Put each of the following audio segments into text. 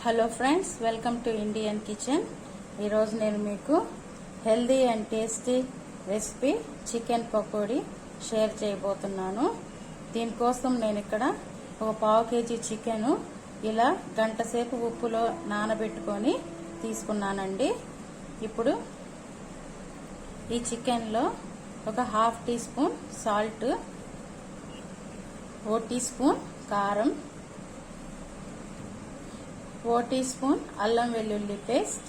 Hello friends, welcome to Indian kitchen. ఈరోజు నేను మీకు healthy and tasty recipe chicken pakodi share చేయబోతున్నాను. దీనికోసం నేను ఇక్కడ ఒక పావు కేజీ చికెను ఇలా గంట సేపు ఉప్పులో నానబెట్టుకొని తీసుకున్నానండి. ఇప్పుడు ఈ చికెన్లో ఒక half teaspoon salt, 1 teaspoon కారం, 1 టీ స్పూన్ అల్లం వెల్లుల్లి పేస్ట్,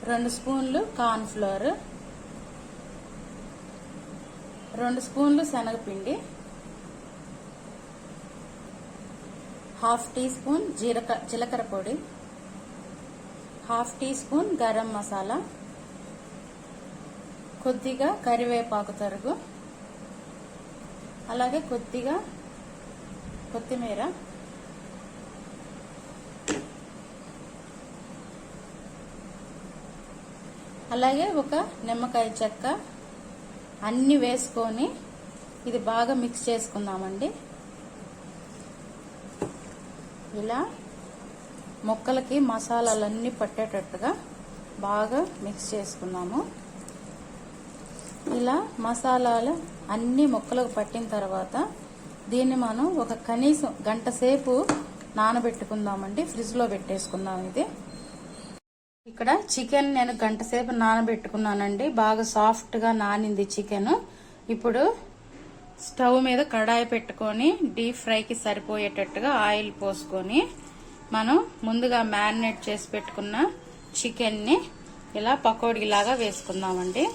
2 స్పూన్లు కార్న్ ఫ్లోర్, 2 స్పూన్లు శనగపిండి, హాఫ్ టీ స్పూన్ జీలకర్ర పొడి, half teaspoon garam masala, కొద్దిగా కరివేపాకు తరుగు, అలాగే కొద్దిగా కొత్తిమీర, అలాగే ఒక నిమ్మకాయ చెక్క అన్ని వేసుకొని ఇది బాగా మిక్స్ చేసుకుందామండి. ఇలా ముక్కలకి మసాలాలన్నీ పట్టేటట్టుగా బాగా మిక్స్ చేసుకున్నాము. ఇలా మసాలాలు అన్ని ముక్కలకు పట్టిన తర్వాత దీన్ని మనం ఒక కనీసం గంట సేపు నానబెట్టుకుందామండి. ఫ్రిడ్జ్ లో పెట్టేసుకుందాం. ఇది ఇక్కడ చికెన్ నేను గంట సేపు నానబెట్టుకున్నానండి. బాగా సాఫ్ట్ గా నానింది చికెన్. ఇప్పుడు స్టవ్ మీద కడాయి పెట్టుకొని డీప్ ఫ్రైకి సరిపోయేటట్టుగా ఆయిల్ పోసుకొని మనం ముందుగా మ్యారినేట్ చేసి పెట్టుకున్న చికెన్ ని ఇలా పకోడీలాగా వేసుకుందామండి.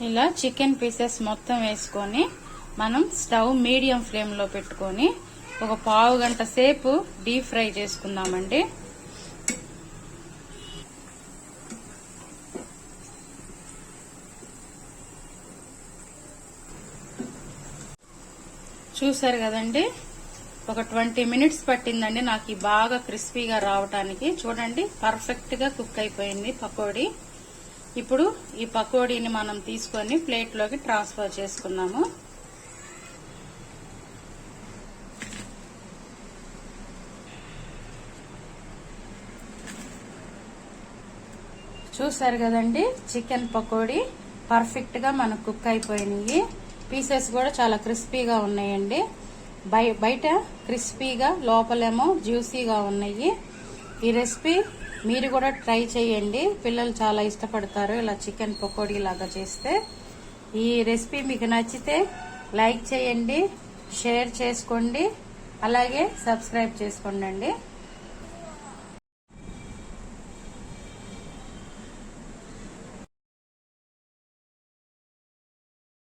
ఇలా చికెన్ పీసెస్ మొత్తం వేసుకొని మనం స్టవ్ మీడియం ఫ్లేమ్ లో పెట్టుకొని ఒక పావు గంట సేపు డీప్ ఫ్రై చేసుకుందామండి. చూసారు కదండి, ఒక 20 మినిట్స్ పట్టిందండి నాకు బాగా క్రిస్పీగా రావటానికి. చూడండి, పర్ఫెక్ట్ గా కుక్ అయిపోయింది పకోడీ. ఇప్పుడు ఈ పకోడీని మనం తీసుకొని ప్లేట్ లోకి ట్రాన్స్ఫర్ చేసుకున్నాము. చూసారు కదండి, చికెన్ పకోడీ పర్ఫెక్ట్ గా మనకు కుక్ అయిపోయినాయి. పీసెస్ కూడా చాలా క్రిస్పీగా ఉన్నాయండి. బయట క్రిస్పీగా, లోపలేమో జ్యూసీగా ఉన్నాయి. ఈ రెసిపీ మీరు కూడా ట్రై చేయండి. పిల్లలు చాలా ఇష్టపడతారు ఇలా చికెన్ పకోడీ లాగా చేస్తే. ఈ రెసిపీ మీకు నచ్చితే లైక్ చేయండి, షేర్ చేసుకోండి, అలాగే సబ్స్క్రైబ్ చేసుకోండి.